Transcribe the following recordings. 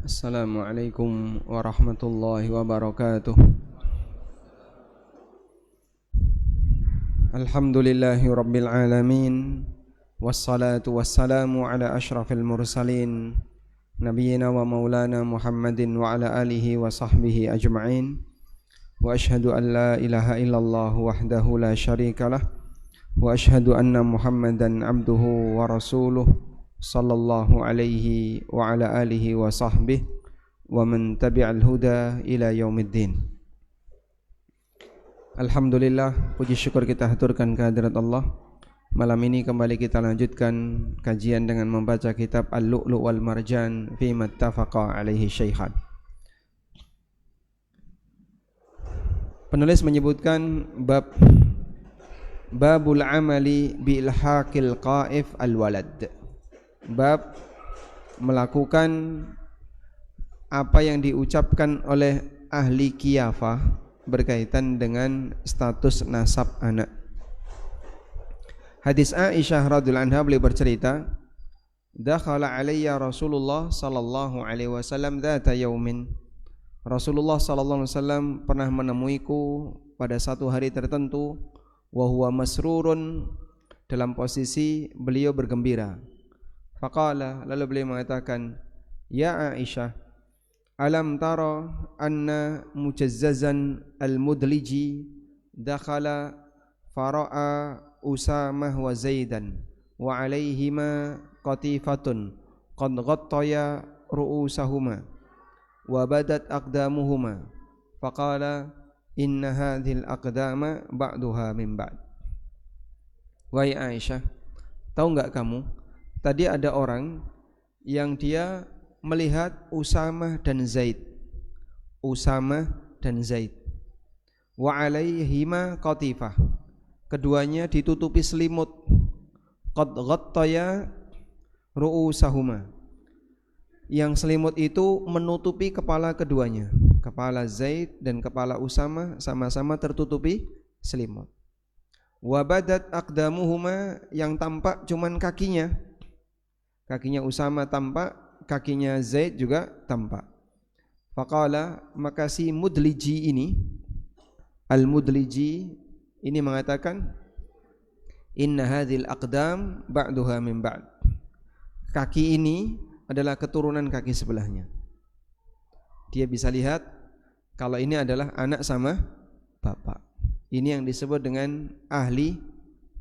Assalamualaikum warahmatullahi wabarakatuh. Alhamdulillahi rabbil alamin. Wassalatu wassalamu ala ashrafil mursalin Nabiyyina wa maulana Muhammadin wa ala alihi wa sahbihi ajma'in. Wa ashhadu an la ilaha illallah wahdahu la syarikalah. Wa ashhadu anna Muhammadan abduhu wa rasuluh sallallahu alaihi wa ala alihi wa sahbihi wa man tabi'al huda ila yaumiddin. Alhamdulillah, puji syukur kita haturkan kehadirat Allah. Malam ini kembali kita lanjutkan kajian dengan membaca kitab Al-Lu'lu' wal Marjan fi mattafaqa alaihi syaikhan. Penulis menyebutkan babul amali bi ilhaqil qaif al-walad. Bab melakukan apa yang diucapkan oleh ahli qiyafah berkaitan dengan status nasab anak. Hadis Aisyah radhiyallahu anha, beliau bercerita, dakhala alayya Rasulullah sallallahu alaihi wasallam dzata yaumin. Rasulullah sallallahu alaihi wasallam pernah menemuiku pada satu hari tertentu, wa huwa masrurun, dalam posisi beliau bergembira. Faqala, lalu beliau mengatakan, ya Aisyah, alam tara anna mujazzazan al-mudliji dakhala fara'a Usamah wa Zaidan wa alaihima qatifatun qad ghattaya ru'usahuma wa badat aqdamuhuma faqala inna hadhil aqdama ba'duha min ba'd. Wahai Aisyah, tahu enggak kamu, tadi ada orang yang dia melihat Usamah dan Zaid. Usamah dan Zaid. Wa alaihima qatifah. Keduanya ditutupi selimut. Qad ghattaya ru'usahuma. Yang selimut itu menutupi kepala keduanya. Kepala Zaid dan kepala Usamah sama-sama tertutupi selimut. Wa badat aqdamuhuma, yang tampak cuman kakinya. Kakinya Usamah tampak, kakinya Zaid juga tampak. Faqala, maka si mudliji ini, al-mudliji ini mengatakan, inna hadhil aqdam ba'duha min ba'd. Kaki ini adalah keturunan kaki sebelahnya. Dia bisa lihat kalau ini adalah anak sama bapak. Ini yang disebut dengan ahli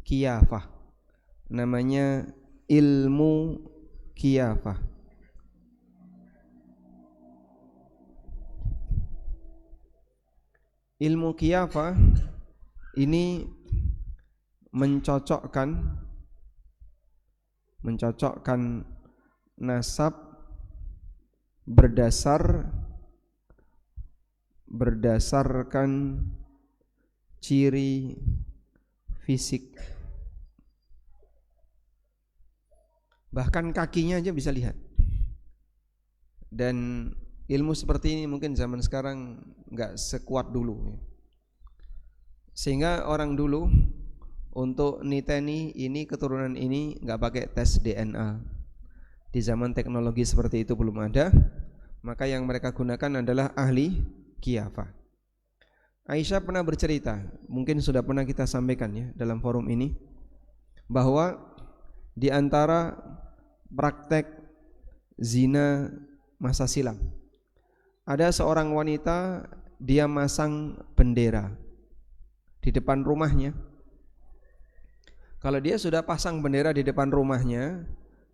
qiyafah. Namanya ilmu qiyafah. Ilmu qiyafah ini mencocokkan nasab berdasarkan ciri fisik. Bahkan kakinya aja bisa lihat. Dan ilmu seperti ini mungkin zaman sekarang enggak sekuat dulu. Sehingga orang dulu untuk niteni ini keturunan ini enggak pakai tes DNA. Di zaman teknologi seperti itu belum ada, maka yang mereka gunakan adalah ahli qiyafah. Aisyah pernah bercerita, mungkin sudah pernah kita sampaikan ya dalam forum ini, bahwa di antara praktek zina masa silam, ada seorang wanita, dia masang bendera di depan rumahnya. Kalau dia sudah pasang bendera di depan rumahnya,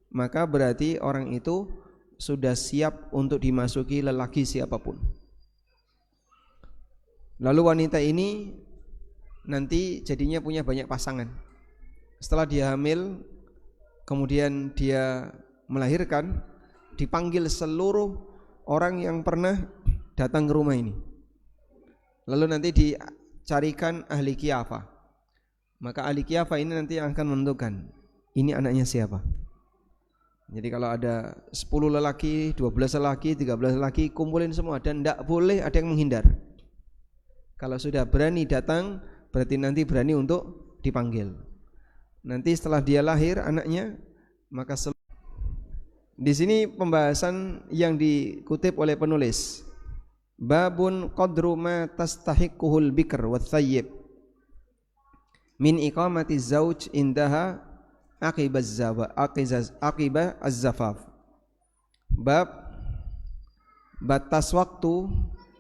maka berarti orang itu sudah siap untuk dimasuki lelaki siapapun. Lalu wanita ini nanti jadinya punya banyak pasangan. Setelah dia hamil, kemudian dia melahirkan, dipanggil seluruh orang yang pernah datang ke rumah ini. Lalu nanti dicarikan ahli qiyafah. Maka ahli qiyafah ini nanti yang akan menentukan ini anaknya siapa. Jadi kalau ada 10 lelaki, 12 lelaki, 13 lelaki, kumpulin semua dan tidak boleh ada yang menghindar. Kalau sudah berani datang, berarti nanti berani untuk dipanggil. Nanti setelah dia lahir anaknya, maka Di sini pembahasan yang dikutip oleh penulis. Babun qadru ma tastahiquhul bikr wa thayyib min iqamati zauj indaha aqiba az-zafaf. Bab batas waktu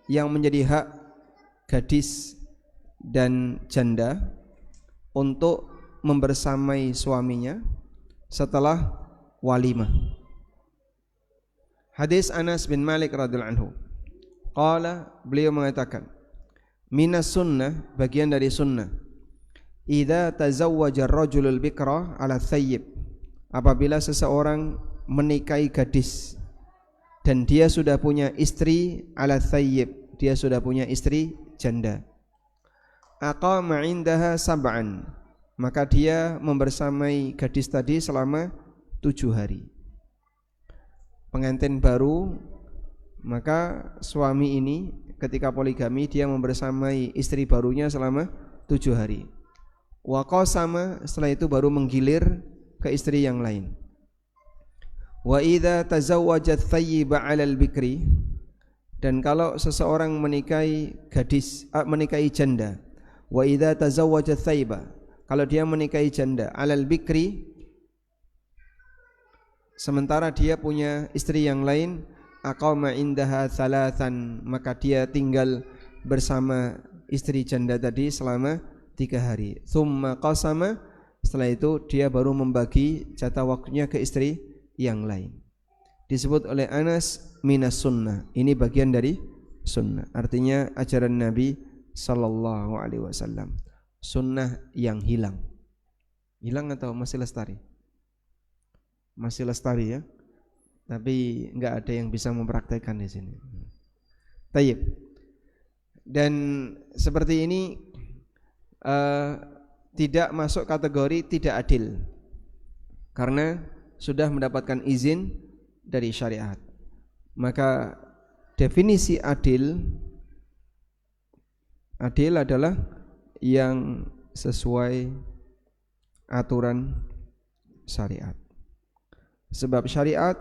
yang menjadi hak gadis dan janda untuk membersamai suaminya setelah walimah. Hadis Anas bin Malik radhiyallahu anhu. Qala, beliau mengatakan, minas sunnah, bagian dari sunnah, idza tazawwaja ar-rajulul bikra ala thayyib, apabila seseorang menikahi gadis dan dia sudah punya istri ala thayyib, dia sudah punya istri janda. Aqama indaha sab'an, maka dia membersamai gadis tadi selama 7 hari. Pengantin baru, maka suami ini ketika poligami dia membersamai istri barunya selama 7 hari. Wa qasama, setelah itu baru menggilir ke istri yang lain. Wa idza tazawwajat thayyiba 'alal bikri, dan kalau seseorang menikahi gadis, menikahi janda, wa idza tazawwajat thayyiba, kalau dia menikahi janda 'alal bikri, sementara dia punya istri yang lain, aqama indaha thalathan, maka dia tinggal bersama istri janda tadi selama 3 hari. Thumma qasama, setelah itu dia baru membagi jatah waktunya ke istri yang lain. Disebut oleh Anas minas sunnah, ini bagian dari sunnah, artinya ajaran Nabi sallallahu alaihi wasallam. Sunnah yang hilang. Hilang atau masih lestari? Masih lestari ya, tapi enggak ada yang bisa mempraktekkan di sini. Tayyib. Dan seperti ini tidak masuk kategori tidak adil, karena sudah mendapatkan izin dari syariat. Maka definisi adil adalah yang sesuai aturan syariat. Sebab syariat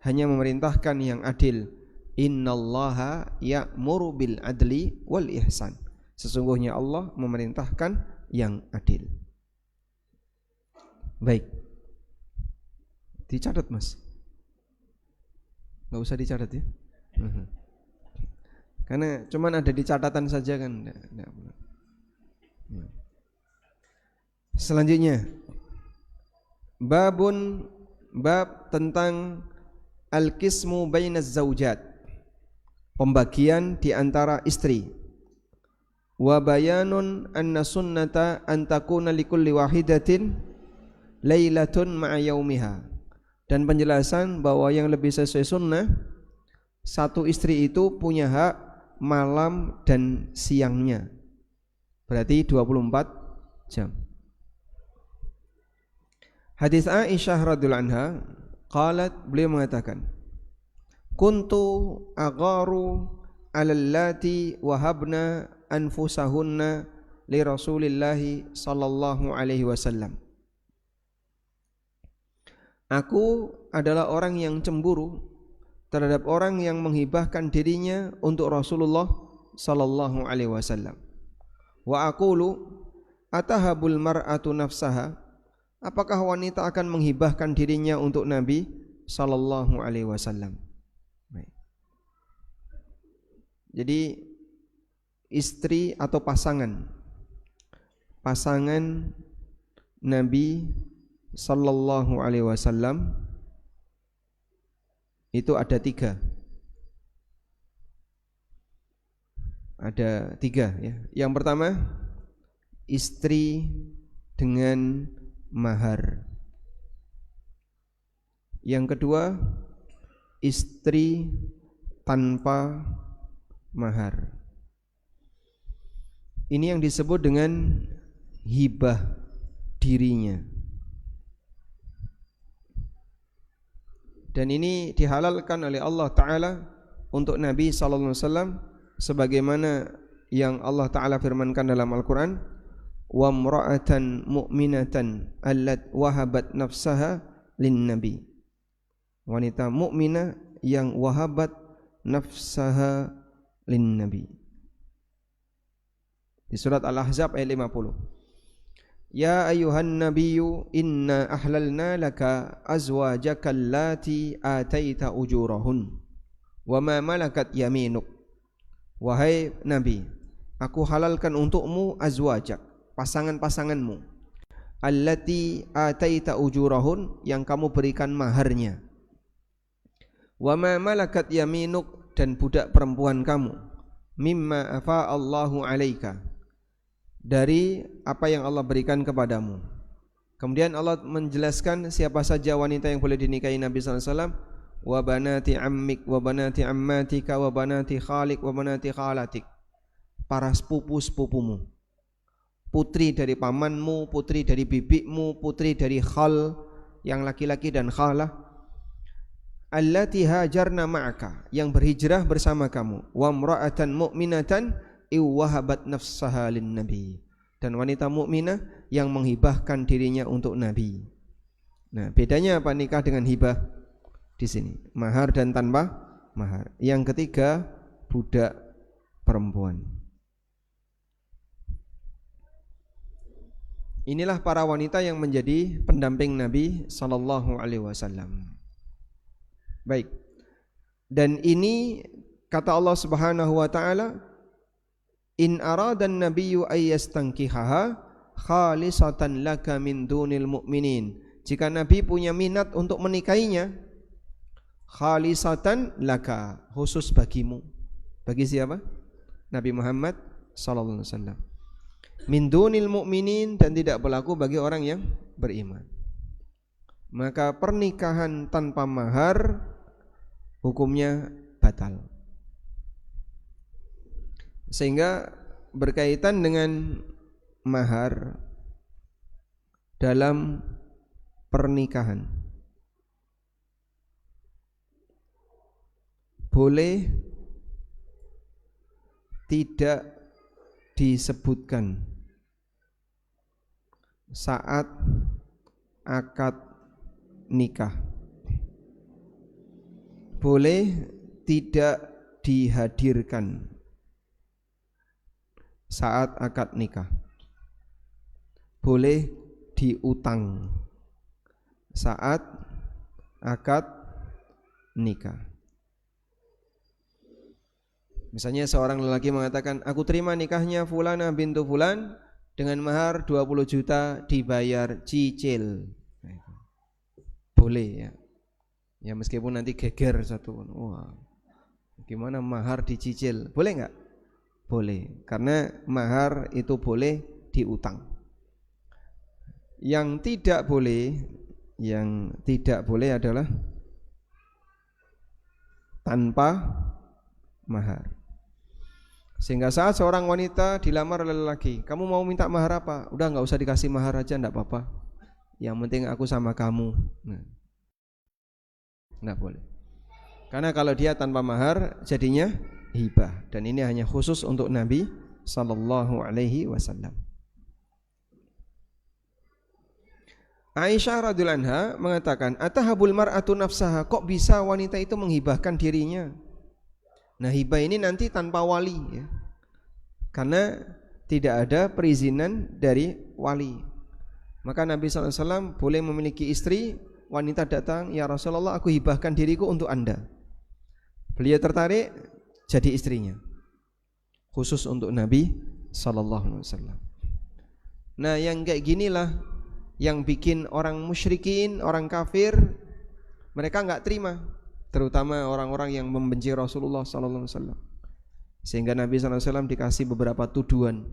hanya memerintahkan yang adil. Innallaha ya'muru bil adli wal ihsan. Sesungguhnya Allah memerintahkan yang adil. Baik. Dicatat Mas. Enggak usah dicatat ya. Karena cuman ada di catatan saja kan. Selanjutnya, bab tentang al-qismu bainaz zaujat, pembagian di antara istri. Wa bayanun anna sunnata an takuna likulli wahidatin lailatun ma'a yaumiha, dan penjelasan bahwa yang lebih sesuai sunnah, satu istri itu punya hak malam dan siangnya, berarti 24 jam. Hadis Aisyah radhiyallahu anha, qalat, beliau mengatakan, kuntu agharu 'alal lati wahabna anfusahunna li Rasulillahi sallallahu alaihi wasallam. Aku adalah orang yang cemburu terhadap orang yang menghibahkan dirinya untuk Rasulullah sallallahu alaihi wasallam. Wa aqulu atahabul mar'atu nafsaha, apakah wanita akan menghibahkan dirinya untuk Nabi sallallahu alaihi wasallam? Jadi istri atau pasangan Nabi sallallahu alaihi wasallam itu ada 3. Ada 3 ya. Yang pertama, istri dengan mahar. Yang kedua, istri tanpa mahar. Ini yang disebut dengan hibah dirinya. Dan ini dihalalkan oleh Allah Ta'ala untuk Nabi sallallahu alaihi wasallam, sebagaimana yang Allah Ta'ala firmankan dalam Al-Quran, wa mra'atan mu'minatan allat wahabat nafsaha lin nabi. wanita mukminah yang wahabat nafsaha lin nabi. Di surat Al-Ahzab ayat 50. Ya ayuhan nabiyyu inna ahlalna laka azwajaka allati ataita ujurahun wa ma malakat yaminuk. Wahai nabi, aku halalkan untukmu azwajak, pasangan-pasanganmu, allati ataita ujurahun, yang kamu berikan maharnya, wa ma malakat yaminuk, dan budak perempuan kamu, mimma afa Allahu alaika, dari apa yang Allah berikan kepadamu. Kemudian Allah menjelaskan siapa saja wanita yang boleh dinikahi Nabi sallallahu alaihi wasallam, wa banati ammik wa banati ammatika wa banati khalik wa banati khalatik, para sepupu-sepupumu, putri dari pamanmu, putri dari bibikmu, putri dari khal yang laki-laki dan khalah, allati hajarna ma'aka, yang berhijrah bersama kamu, wa imra'atan mu'minatan iwahabat nafsaha lin nabi, dan wanita mukminah yang menghibahkan dirinya untuk nabi. Nah, bedanya apa nikah dengan hibah? Di sini mahar dan tanpa mahar. Yang ketiga, budak perempuan. Inilah para wanita yang menjadi pendamping Nabi sallallahu alaihi wasallam. Baik. Dan ini kata Allah Subhanahu wa taala, in aradan nabiyyu ayyastankihaha khalisatan laka min dunil mu'minin. Jika Nabi punya minat untuk menikahinya, khalisatan laka, khusus bagimu. Bagi siapa? Nabi Muhammad sallallahu alaihi wasallam. Min dunil mu'minin, dan tidak berlaku bagi orang yang beriman. Maka pernikahan tanpa mahar hukumnya batal. Sehingga berkaitan dengan mahar dalam pernikahan, boleh tidak disebutkan saat akad nikah, boleh tidak dihadirkan saat akad nikah, boleh diutang saat akad nikah. Misalnya seorang lelaki mengatakan, aku terima nikahnya fulana bintu fulan dengan mahar 20 juta dibayar cicil. Boleh ya. Ya meskipun nanti geger satu. Wah, gimana mahar dicicil? Boleh enggak? Boleh, karena mahar itu boleh diutang. Yang tidak boleh adalah tanpa mahar. Sehingga saat seorang wanita dilamar oleh lelaki, kamu mau minta mahar apa? Udah enggak usah dikasih mahar aja, enggak apa-apa. Yang penting aku sama kamu. Nah, enggak boleh. Karena kalau dia tanpa mahar jadinya hibah, dan ini hanya khusus untuk Nabi sallallahu alaihi wasallam. Aisyah radhiyallahu anha mengatakan, atahabul mar'atu nafsaha, kok bisa wanita itu menghibahkan dirinya? Nah, hibah ini nanti tanpa wali ya. Karena tidak ada perizinan dari wali. Maka Nabi sallallahu alaihi wasallam boleh memiliki istri, wanita datang, ya Rasulullah, aku hibahkan diriku untuk Anda. Beliau tertarik, jadi istrinya, khusus untuk Nabi sallallahu alaihi wasallam. Nah, yang kayak ginilah yang bikin orang musyrikin, orang kafir, mereka enggak terima, terutama orang-orang yang membenci Rasulullah sallallahu alaihi wasallam. Sehingga Nabi sallallahu alaihi wasallam dikasih beberapa tuduhan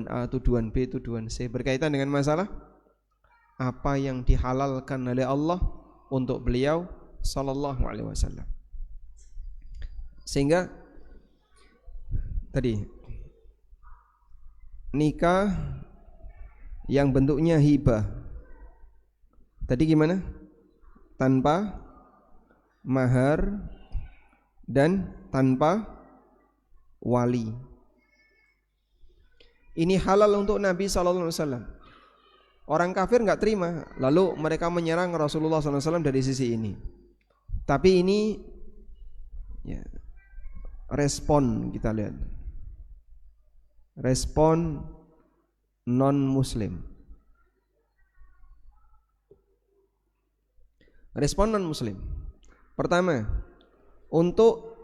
A, tuduhan B, tuduhan C, berkaitan dengan masalah apa yang dihalalkan oleh Allah untuk beliau sallallahu alaihi wasallam. Sehingga tadi nikah yang bentuknya hibah tadi gimana? Tanpa mahar dan tanpa wali. Ini halal untuk Nabi sallallahu alaihi wasallam. Orang kafir enggak terima, lalu mereka menyerang Rasulullah sallallahu alaihi wasallam dari sisi ini. Tapi ini ya, respon kita lihat. Respon non-muslim. Respon non-muslim. Pertama, untuk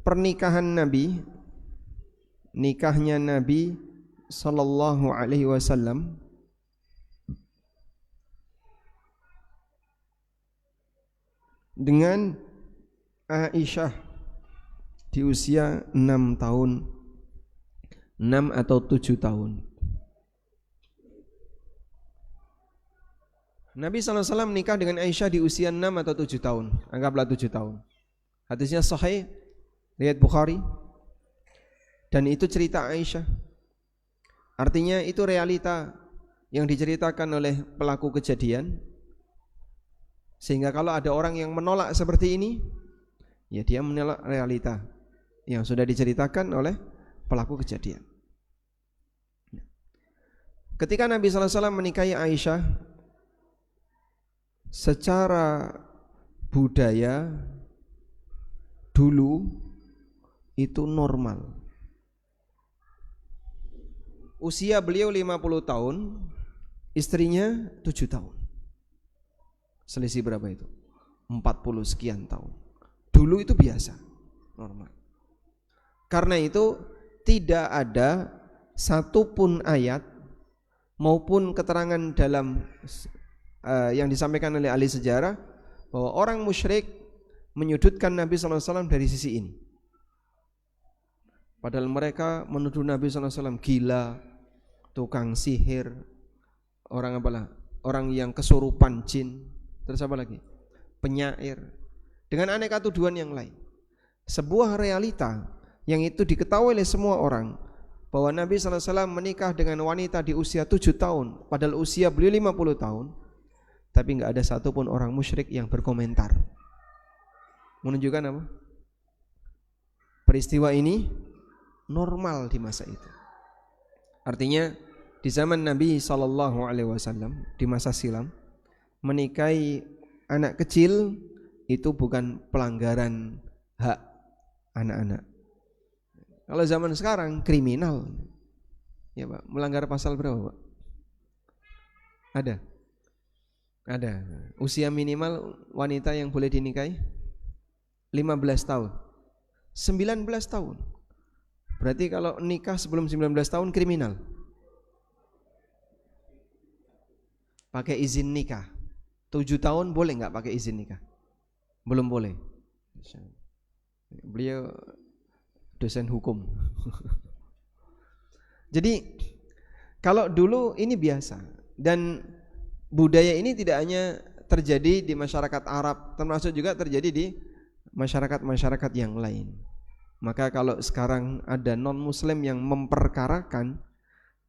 pernikahan Nabi, nikahnya Nabi sallallahu alaihi wasallam dengan Aisyah di usia 6 tahun, 6 atau 7 tahun. Nabi SAW menikah dengan Aisyah di usia 6 atau 7 tahun, anggaplah 7 tahun. Hadisnya sahih, riwayat Bukhari, dan itu cerita Aisyah. Artinya itu realita yang diceritakan oleh pelaku kejadian. Sehingga kalau ada orang yang menolak seperti ini, ya dia menolak realita yang sudah diceritakan oleh pelaku kejadian. Ketika Nabi SAW menikahi Aisyah, secara budaya dulu itu normal. Usia beliau 50 tahun, istrinya 7 tahun. Selisih berapa itu? 40 sekian tahun. Dulu itu biasa, normal. Karena itu tidak ada satupun ayat maupun keterangan dalam yang disampaikan oleh ahli sejarah bahwa orang musyrik menyudutkan Nabi SAW dari sisi ini. Padahal mereka menuduh Nabi SAW gila, tukang sihir, orang apalah, orang yang kesurupan jin. Terus apa lagi? Penyair. Dengan aneka tuduhan yang lain. Sebuah realita yang itu diketahui oleh semua orang bahwa Nabi SAW menikah dengan wanita di usia 7 tahun, padahal usia beliau 50 tahun, tapi enggak ada satupun orang musyrik yang berkomentar. Menunjukkan apa? Peristiwa ini normal di masa itu. Artinya di zaman Nabi SAW, di masa silam, menikahi anak kecil itu bukan pelanggaran hak anak-anak. Kalau zaman sekarang kriminal. Ya Pak, melanggar pasal berapa Pak? Ada. Usia minimal wanita yang boleh dinikahi 15 tahun. 19 tahun. Berarti kalau nikah sebelum 19 tahun kriminal. Pakai izin nikah. 7 tahun boleh enggak pakai izin nikah? Belum boleh. Beliau dosen hukum. Jadi kalau dulu ini biasa, dan budaya ini tidak hanya terjadi di masyarakat Arab, termasuk juga terjadi di masyarakat-masyarakat yang lain. Maka kalau sekarang ada non-muslim yang memperkarakan,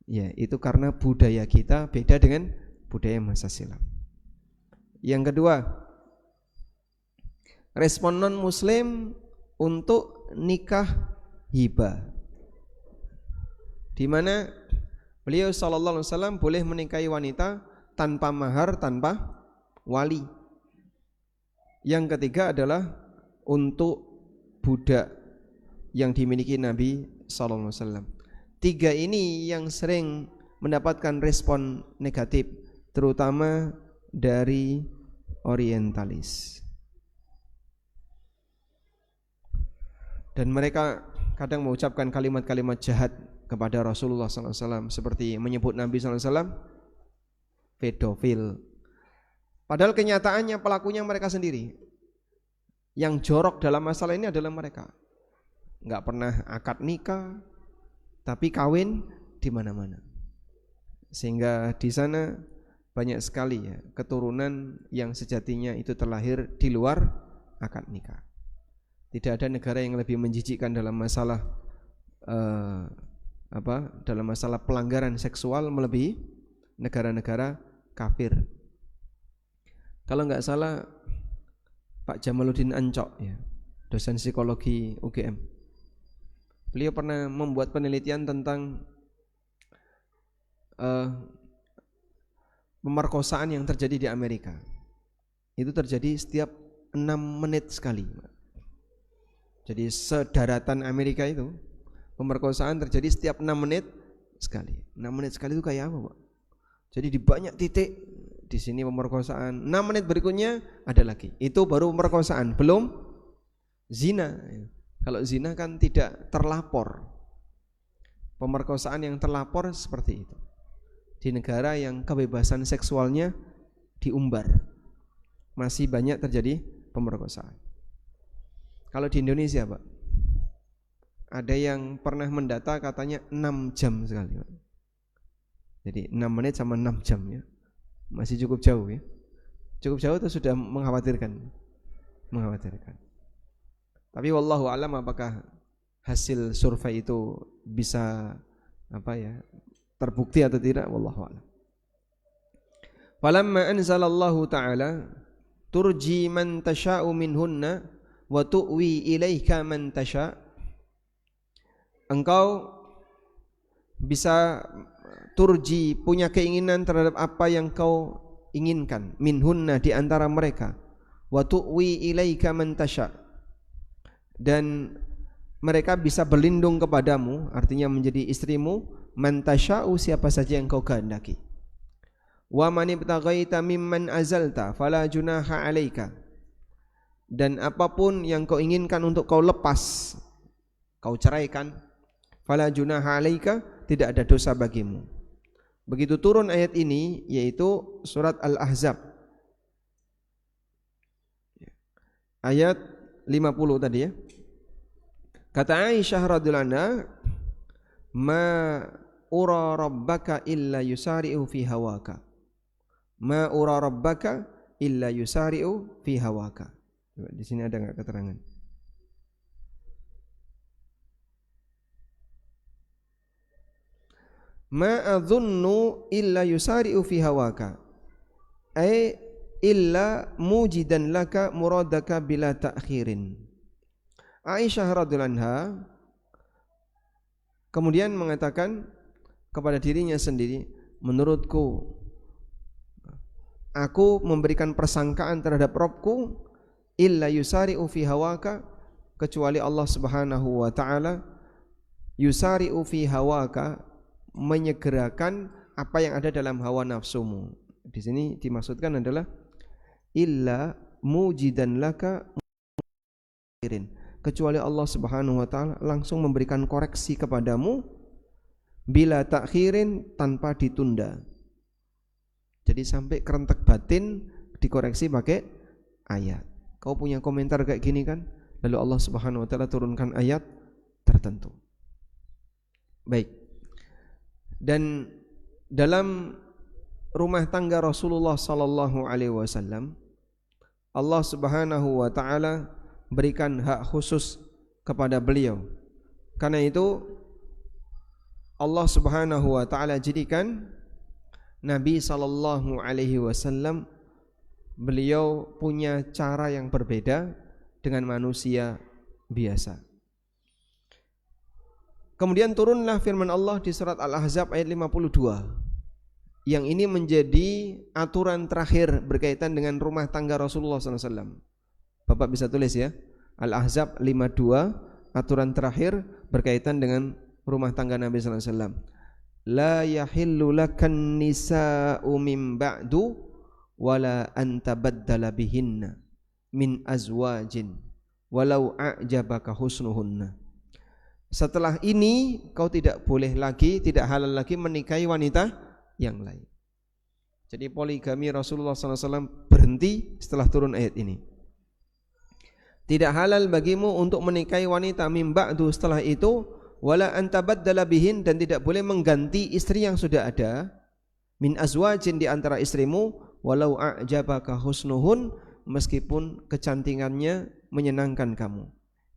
ya itu karena budaya kita beda dengan budaya masa silam. Yang kedua, respon non-muslim untuk nikah hibah, di mana beliau sallallahu alaihi wasallam boleh menikahi wanita tanpa mahar, tanpa wali. Yang ketiga adalah untuk budak yang dimiliki Nabi sallallahu alaihi wasallam. Tiga ini yang sering mendapatkan respon negatif, terutama dari orientalis. Dan mereka kadang mengucapkan kalimat-kalimat jahat kepada Rasulullah SAW, seperti menyebut Nabi SAW pedofil. Padahal kenyataannya pelakunya mereka sendiri. Yang jorok dalam masalah ini adalah mereka. Enggak pernah akad nikah, tapi kawin di mana-mana. Sehingga di sana banyak sekali ya keturunan yang sejatinya itu terlahir di luar akad nikah. Tidak ada negara yang lebih menjijikkan dalam masalah dalam masalah pelanggaran seksual melebihi negara-negara kafir. Kalau nggak salah Pak Jamaluddin Ancok ya, dosen psikologi UGM, beliau pernah membuat penelitian tentang pemerkosaan yang terjadi di Amerika. Itu terjadi setiap menit sekali. Jadi sedaratan Amerika itu pemerkosaan terjadi setiap 6 menit sekali. 6 menit sekali itu kayak apa, Pak? Jadi di banyak titik di sini pemerkosaan. 6 menit berikutnya ada lagi. Itu baru pemerkosaan, belum zina. Kalau zina kan tidak terlapor. Pemerkosaan yang terlapor seperti itu. Di negara yang kebebasan seksualnya diumbar, masih banyak terjadi pemerkosaan. Kalau di Indonesia, Pak, ada yang pernah mendata katanya 6 jam sekali, Pak. Jadi 6 menit sama 6 jam ya. Masih cukup jauh ya. Cukup jauh itu sudah mengkhawatirkan. Tapi wallahu alam apakah hasil survei itu bisa terbukti atau tidak, wallahu alam. Falamma anzalallahu ta'ala turji man tasha'u minhunna wa tu'wi ilaika man tasha'. Engkau bisa turji, punya keinginan terhadap apa yang kau inginkan, minhunna, di antara mereka, wa tu'wi ilaika man tasha', dan mereka bisa berlindung kepadamu, artinya menjadi istrimu, man tasha'u, siapa saja yang kau kehendaki. Wa man ibtaghaita mimman azalta fala junaha 'alaika, dan apapun yang kau inginkan untuk kau lepas, kau ceraikan, fala junaha 'alaika, tidak ada dosa bagimu. Begitu turun ayat ini, yaitu surat Al-Ahzab ayat 50 tadi ya. Kata Aisyah radhiyallahu anha, ma ura rabbaka illa yusari'u fi hawaka. Ma ura rabbaka illa yusari'u fi hawaka. Di sini ada enggak keterangan? Ma adzunnu illa yusari'u fi hawaka. Ay illa mujidan laka muradaka bila ta'khirin. Aisyah radhiyallahu anha kemudian mengatakan kepada dirinya sendiri, menurutku aku memberikan persangkaan terhadap Rabbku, illa yusari'u fi hawaka, kecuali Allah Subhanahu wa taala yusari'u fi hawaka, menyegerakan apa yang ada dalam hawa nafsumu. Di sini dimaksudkan adalah illa mujidan laka, kecuali Allah Subhanahu wa taala langsung memberikan koreksi kepadamu, bila takhirin, tanpa ditunda. Jadi sampai kerentek batin dikoreksi pakai ayat. Kau punya komentar kayak gini kan, lalu Allah Subhanahu wa taala turunkan ayat tertentu. Baik. Dan dalam rumah tangga Rasulullah sallallahu alaihi wasallam, Allah Subhanahu wa taala berikan hak khusus kepada beliau. Karena itu Allah Subhanahu wa taala jadikan Nabi sallallahu alaihi wasallam, beliau punya cara yang berbeda dengan manusia biasa. Kemudian turunlah firman Allah di surat Al-Ahzab ayat 52. Yang ini menjadi aturan terakhir berkaitan dengan rumah tangga Rasulullah SAW. Bapak bisa tulis ya, Al-Ahzab 52, aturan terakhir berkaitan dengan rumah tangga Nabi SAW. La yahillu lakan nisa'u min ba'du wala antabaddala bihinna min azwajin walau a'jabaka husnuhunna. Setelah ini kau tidak boleh lagi, tidak halal lagi menikahi wanita yang lain. Jadi poligami Rasulullah SAW berhenti setelah turun ayat ini. Tidak halal bagimu untuk menikahi wanita min ba'du setelah itu, wala antabaddala bihin, dan tidak boleh mengganti istri yang sudah ada, min azwajin, di antara istrimu, walau a'jabaka husnuhun, meskipun kecantikannya menyenangkan kamu,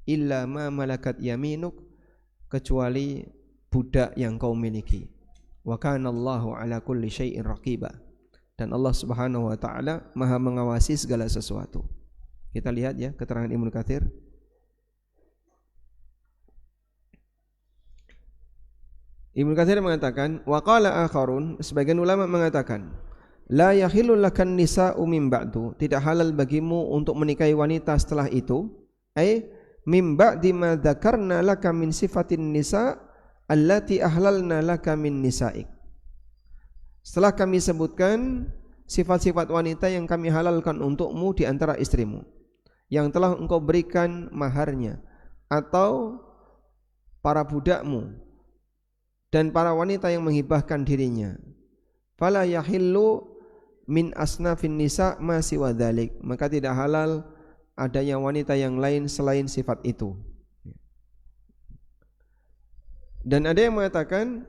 illa ma malakat yaminuk, kecuali budak yang kau miliki. Wa kana Allahu ala kulli syai'in raqiba, dan Allah Subhanahu wa taala Maha mengawasi segala sesuatu. Kita lihat ya keterangan Ibnu Katsir. Ibnu Katsir mengatakan, wa qala akharun, sebagian ulama mengatakan, La yahillu lakan nisa'u min ba'du, tidak halal bagimu untuk menikahi wanita setelah itu. Min ba'di ma dzakarna laka min sifatin nisa' allati ahlalna laka min nisa'ik. Setelah kami sebutkan sifat-sifat wanita yang kami halalkan untukmu di antara istrimu, yang telah engkau berikan maharnya, atau para budakmu dan para wanita yang menghibahkan dirinya. Fala yahillu min asnafin nisa ma siwa dzalik, maka tidak halal adanya wanita yang lain selain sifat itu. Dan ada yang mengatakan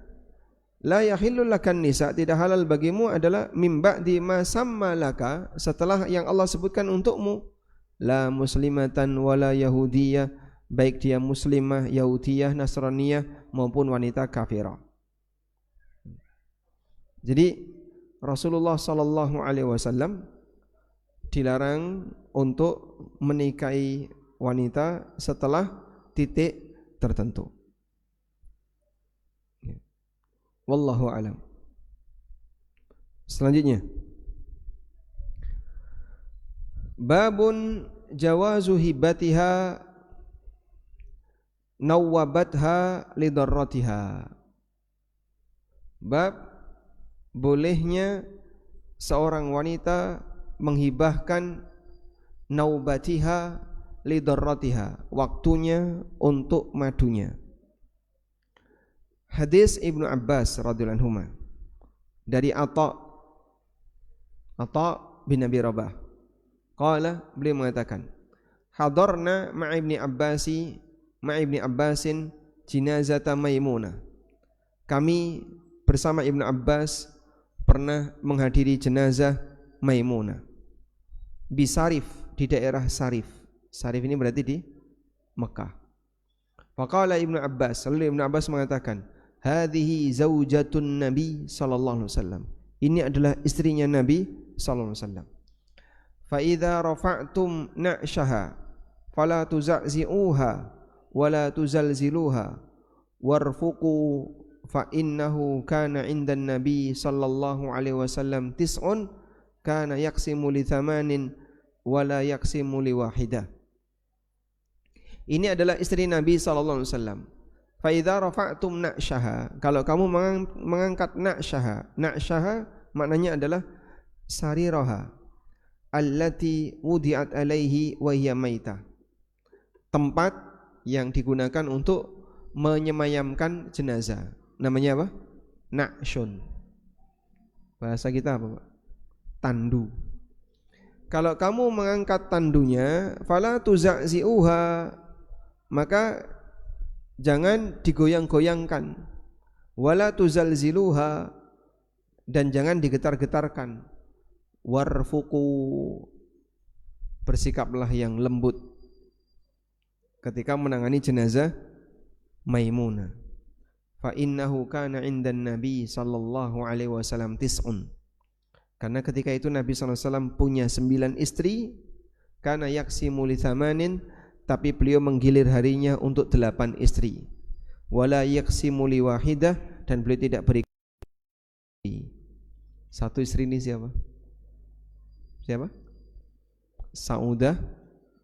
la yahillu lakan nisa, tidak halal bagimu adalah mim ba'di ma samma laka, setelah yang Allah sebutkan untukmu, la muslimatan wala yahudiyah, baik dia muslimah, yahudiyah, nasraniyah maupun wanita kafirah. Jadi Rasulullah sallallahu alaihi wasallam dilarang untuk menikahi wanita setelah titik tertentu. Wallahu alam. Selanjutnya, babun jawazu hibatiha nawwabatha lidarratiha. Bab bolehnya seorang wanita menghibahkan naubatiha lidarratiha, waktunya untuk madunya. Hadis Ibnu Abbas radhiyallahu anhu dari Atha bin Abi Rabah, qala, beliau mengatakan, hadarna ma'a Ibni Abbasin jinazata Maimunah. Kami bersama Ibnu Abbas pernah menghadiri jenazah Maimunah Bisarif, di daerah Sarif. Sarif ini berarti di Mekah. Faqala Ibnu Abbas, lalu Ibnu Abbas mengatakan, hadhihi zaujatun Nabi sallallahu alaihi wasallam. Ini adalah istrinya Nabi sallallahu alaihi wasallam. Fa idza rafa'tum na'shaha fala tuza'zi'uha wala tuzalziluha warfuqu fa innahu kana 'indan Nabi sallallahu alaihi wasallam tis'un kana yaqsimu li thamanin wala yaqsimu li wahidah. Ini adalah istri Nabi sallallahu alaihi wasallam. Fa idza rafa'tum na'shaha, kalau kamu mengangkat na'shaha. Na'shaha maknanya adalah sariraha allati wudi'at alaihi wa hiya maitah, tempat yang digunakan untuk menyemayamkan jenazah. Namanya apa? Na'shun. Bahasa kita apa, Pak? Tandu. Kalau kamu mengangkat tandunya, fala tuza'zi'uha, maka jangan digoyang-goyangkan. Wala tuzalziluha, dan jangan digetar-getarkan. Warfuqu, bersikaplah yang lembut ketika menangani jenazah Maimunah. Fa innahu kana 'indan Nabi sallallahu alaihi wasallam tis'un. Karena ketika itu Nabi sallallahu alaihi wasallam punya 9 istri, kana yaksimu li thamanin, tapi beliau menggilir harinya untuk 8 istri. Wala yaksimu li wahidah, dan beliau tidak beri satu istri. Ini siapa? Siapa? Saudah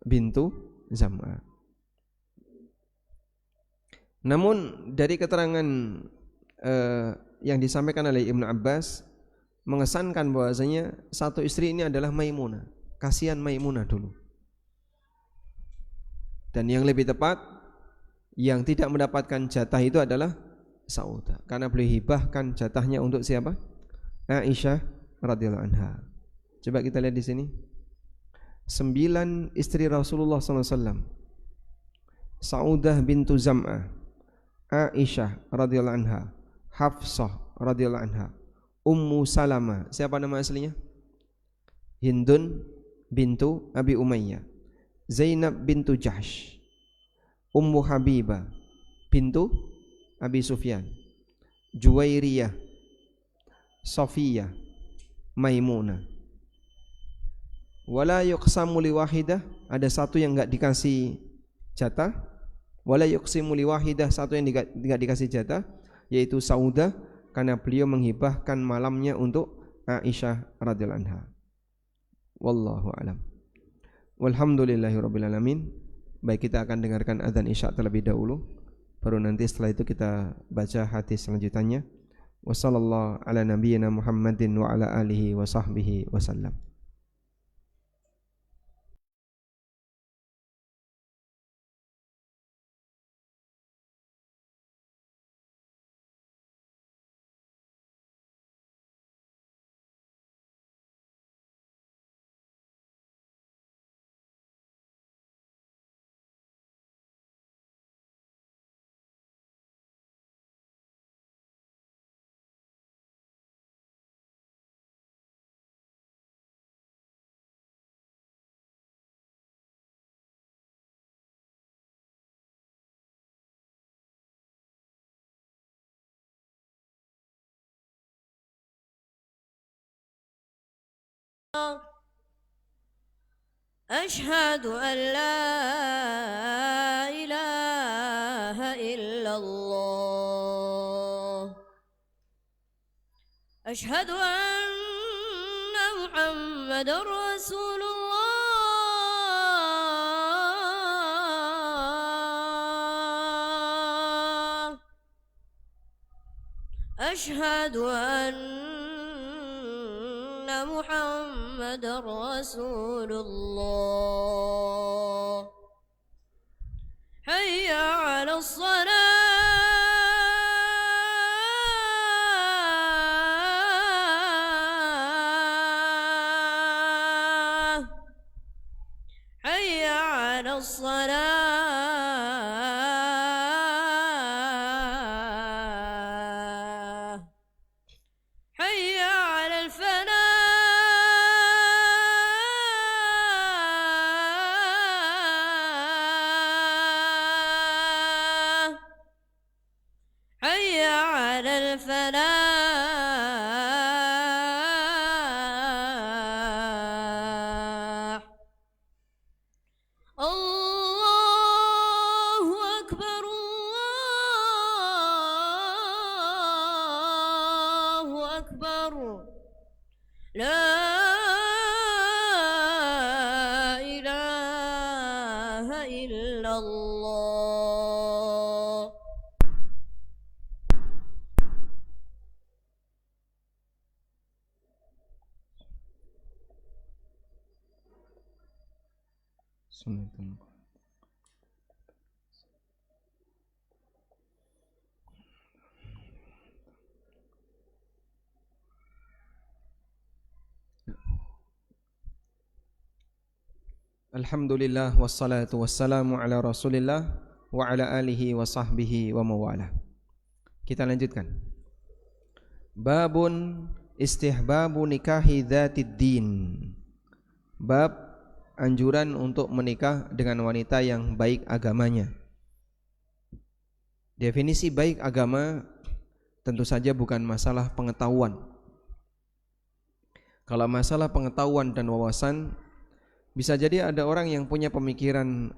bintu Zam'ah. Namun dari keterangan yang disampaikan oleh Ibnu Abbas mengesankan bahwasanya satu istri ini adalah Maimunah. Kasihan Maimunah dulu. Dan yang lebih tepat, yang tidak mendapatkan jatah itu adalah Saudah, karena beliau hibahkan jatahnya untuk siapa? Aisyah radhiyallahu anha. Coba kita lihat di sini. 9 istri Rasulullah SAW. Saudah bintu Zam'ah, Aisyah radhiyallahu anha, Hafsah radhiyallahu anha, Ummu Salamah. Siapa nama aslinya? Hindun bintu Abi Umayyah, Zainab bintu Jahsh, Ummu Habibah bintu Abi Sufyan, Juwairiyah, Safiyah, Maimunah. Wala yuqsamu li wahidah, ada satu yang enggak dikasih jatah. Wala yuqsimu li wahidah, satu yang enggak dikasih jatah, yaitu Saudah, karena beliau menghibahkan malamnya untuk Aisyah radhiyallahu anha. Wallahu alam. Walhamdulillahirabbil alamin. Baik, kita akan dengarkan azan Isya terlebih dahulu, baru nanti setelah itu kita baca hadis selanjutnya. Wassallallahu ala nabiyyina Muhammadin wa ala alihi wa sahbihi wasallam. أشهد أن لا إله إلا الله أشهد أن محمد رسول الله أشهد أن محمد رسول الله حي على الصلاة حي على الصلاة حي على الفلاح حي على الفلاح الله أكبر الله أكبر لا إله إلا الله Alhamdulillah wassalatu wassalamu ala Rasulillah wa ala alihi wa sahbihi wa mawalah. Kita lanjutkan. Babun istihbabu nikahi dzatid din. Bab anjuran untuk menikah dengan wanita yang baik agamanya. Definisi baik agama tentu saja bukan masalah pengetahuan. Kalau masalah pengetahuan dan wawasan, bisa jadi ada orang yang punya pemikiran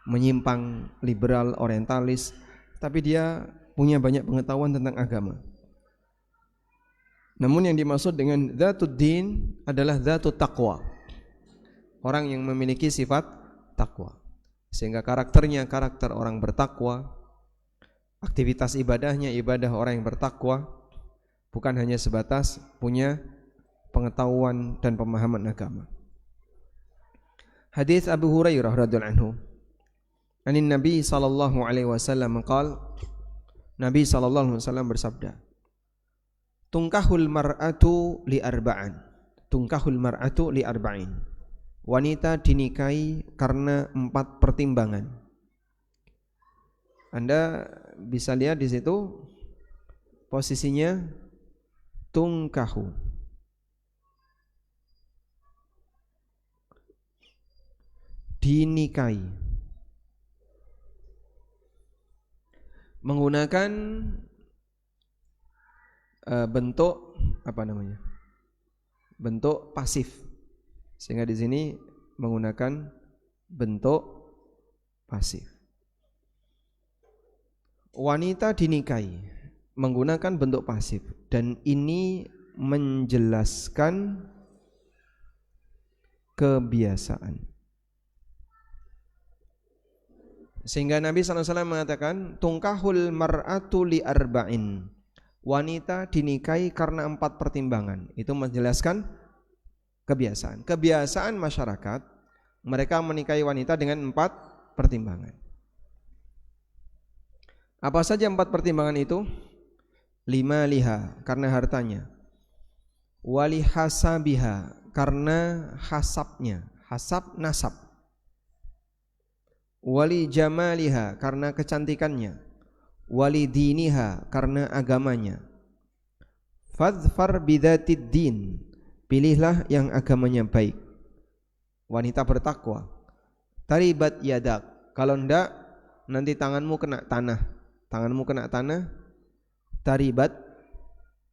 menyimpang, liberal, orientalis, tapi dia punya banyak pengetahuan tentang agama. Namun yang dimaksud dengan dzatud din adalah dzatut taqwa. Orang yang memiliki sifat takwa, sehingga karakternya karakter orang bertakwa, aktivitas ibadahnya ibadah orang yang bertakwa, bukan hanya sebatas punya pengetahuan dan pemahaman agama. Hadis Abu Hurairah radhiyallahu anhu, anin Nabi sallallahu alaihi wasallam qaal, Nabi sallallahu alaihi wasallam bersabda, tungkahul mar'atu li arba'an. Tungkahul mar'atu li arba'in. Wanita dinikahi karena 4 pertimbangan. Anda bisa lihat di situ posisinya tungkahu. Dinikahi menggunakan bentuk apa namanya? Bentuk pasif. Sehingga di sini menggunakan bentuk pasif. Wanita dinikahi menggunakan bentuk pasif, dan ini menjelaskan kebiasaan. Sehingga Nabi SAW mengatakan, tungkahul mar'atu li arba'in. Wanita dinikahi karena 4 pertimbangan. Itu menjelaskan kebiasaan. Kebiasaan masyarakat, mereka menikahi wanita dengan 4 pertimbangan. Apa saja 4 pertimbangan itu? 5 liha, karena hartanya. Wali hasabiha, karena hasabnya. Hasab nasab. Wali jamaliha, karena kecantikannya. Wali diniha, karena agamanya. Fadfar bidatid din, pilihlah yang agamanya baik. Wanita bertakwa. Taribat yadak, kalau enggak nanti tanganmu kena tanah. Tanganmu kena tanah. Taribat,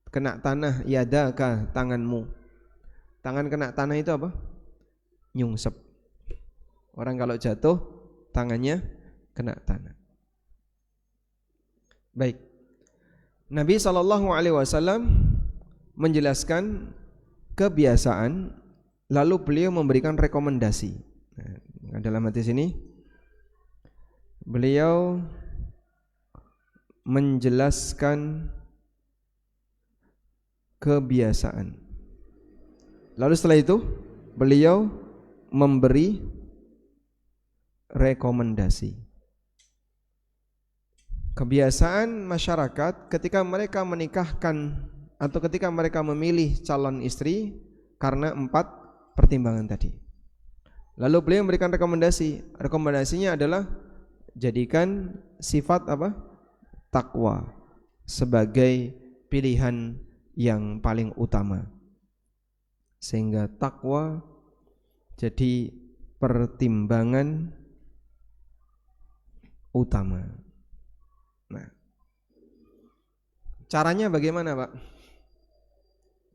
kena tanah. Yadaka, tanganmu. Tangan kena tanah itu apa? Nyungsep. Orang kalau jatuh tangannya kena tanah. Baik. Nabi SAW menjelaskan kebiasaan, lalu beliau memberikan rekomendasi. Nah, dalam hadis ini beliau menjelaskan kebiasaan. Lalu setelah itu beliau memberi rekomendasi. Kebiasaan masyarakat ketika mereka menikahkan atau ketika mereka memilih calon istri karena 4 pertimbangan tadi. Lalu beliau memberikan rekomendasi. Rekomendasinya adalah jadikan sifat apa? Takwa sebagai pilihan yang paling utama. Sehingga takwa jadi pertimbangan utama. Nah, caranya bagaimana, Pak?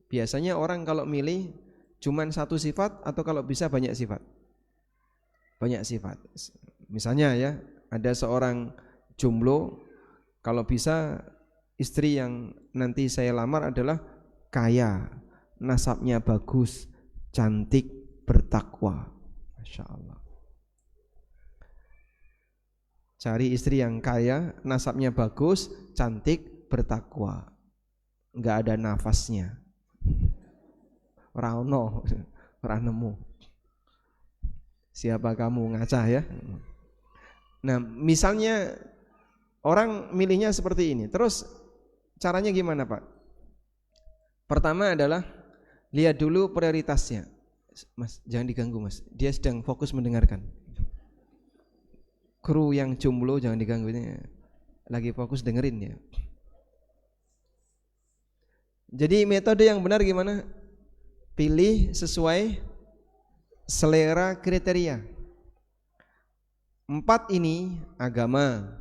Biasanya orang kalau milih cuman 1 sifat atau kalau bisa banyak sifat? Banyak sifat. Misalnya ya, ada seorang jomblo, kalau bisa istri yang nanti saya lamar adalah kaya, nasabnya bagus, cantik, bertakwa. Masya Allah. Cari istri yang kaya, nasabnya bagus, cantik, bertakwa. Enggak ada nafasnya. Ora ono, ora nemu. Siapa kamu, ngaca ya? Nah, misalnya orang milihnya seperti ini. Terus caranya gimana, Pak? Pertama adalah lihat dulu prioritasnya. Mas, jangan diganggu, Mas. Dia sedang fokus mendengarkan. Kru yang jomblo jangan diganggu, ini lagi fokus dengerin ya. Jadi metode yang benar gimana? Pilih sesuai selera kriteria. 4 ini agama,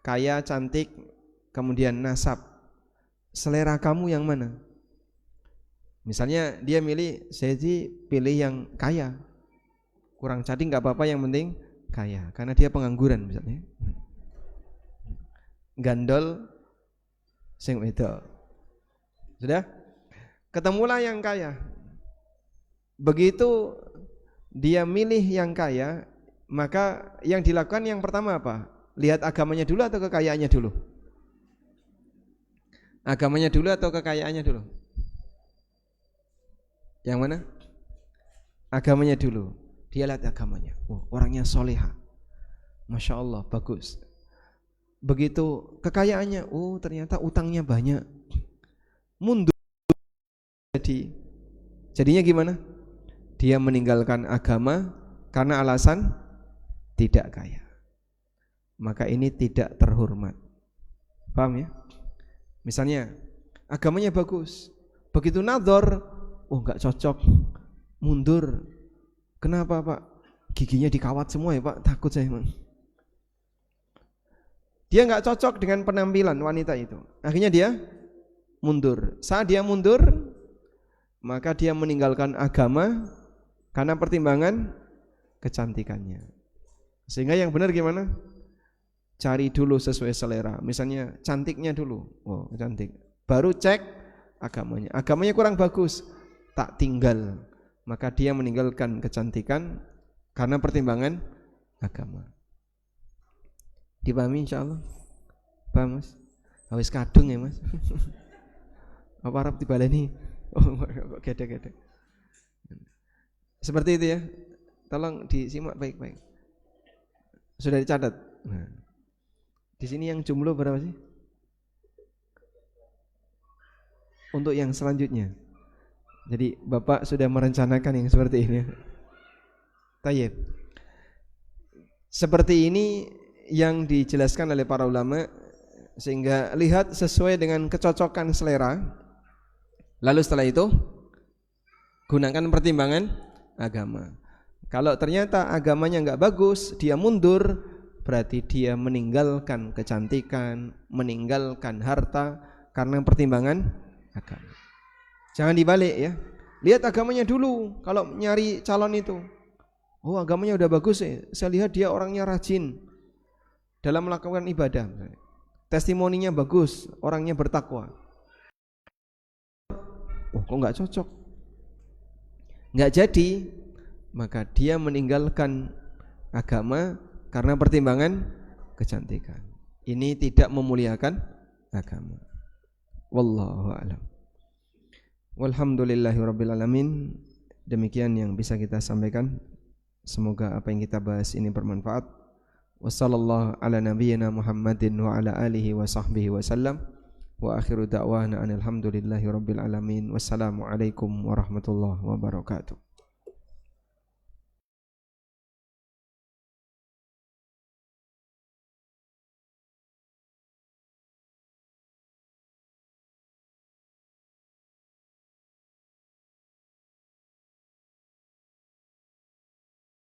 kaya, cantik, kemudian nasab. Selera kamu yang mana? Misalnya dia milih, saya sih pilih yang kaya. Kurang cantik nggak apa-apa, yang penting kaya, karena dia pengangguran misalnya. Gandol sing wedok. Sudah? Ketemulah yang kaya. Begitu dia milih yang kaya, maka yang dilakukan yang pertama apa? Lihat agamanya dulu atau kekayaannya dulu? Agamanya dulu atau kekayaannya dulu? Yang mana? Agamanya dulu. Dia lihat agamanya. Oh, orangnya soleha. Masya Allah, bagus. Begitu kekayaannya, oh ternyata utangnya banyak. Mundur. Jadinya gimana? Dia meninggalkan agama karena alasan tidak kaya. Maka ini tidak terhormat. Paham ya? Misalnya agamanya bagus, begitu nador, oh enggak cocok, mundur. Kenapa, Pak? Giginya dikawat semua ya, Pak, takut saya. Dia enggak cocok dengan penampilan wanita itu. Akhirnya dia mundur. Saat dia mundur, maka dia meninggalkan agama karena pertimbangan kecantikannya. Sehingga yang benar gimana? Cari dulu sesuai selera. Misalnya cantiknya dulu. Oh, cantik. Baru cek agamanya. Agamanya kurang bagus, tak tinggal. Maka dia meninggalkan kecantikan karena pertimbangan agama. Dipahami insyaallah? Paham Mas? Wis kadung ya Mas. Apa arep dibaleni? Oh, kok gede-gede. Seperti itu ya. Tolong disimak baik-baik. Sudah dicatat. Nah. Di sini yang jumlah berapa sih? Untuk yang selanjutnya. Jadi Bapak sudah merencanakan yang seperti ini. Tayyib. Seperti ini yang dijelaskan oleh para ulama, sehingga lihat sesuai dengan kecocokan selera. Lalu setelah itu gunakan pertimbangan agama. Kalau ternyata agamanya enggak bagus, dia mundur, berarti dia meninggalkan kecantikan, meninggalkan harta karena pertimbangan agama. Jangan dibalik ya. Lihat agamanya dulu kalau nyari calon itu. Oh, agamanya udah bagus ya. Saya lihat dia orangnya rajin dalam melakukan ibadah. Testimoninya bagus, orangnya bertakwa. Oh, kok enggak cocok? Enggak jadi, maka dia meninggalkan agama karena pertimbangan kecantikan. Ini tidak memuliakan agama. Wallahu a'lam. Walhamdulillahirabbil alamin. Demikian yang bisa kita sampaikan. Semoga apa yang kita bahas ini bermanfaat. Wassallallahu ala nabiyyina Muhammadin wa ala alihi wa sahbihi wasallam. Wa akhiru da'wana alhamdulillahirabbil alamin. Wassalamu alaikum warahmatullahi wabarakatuh.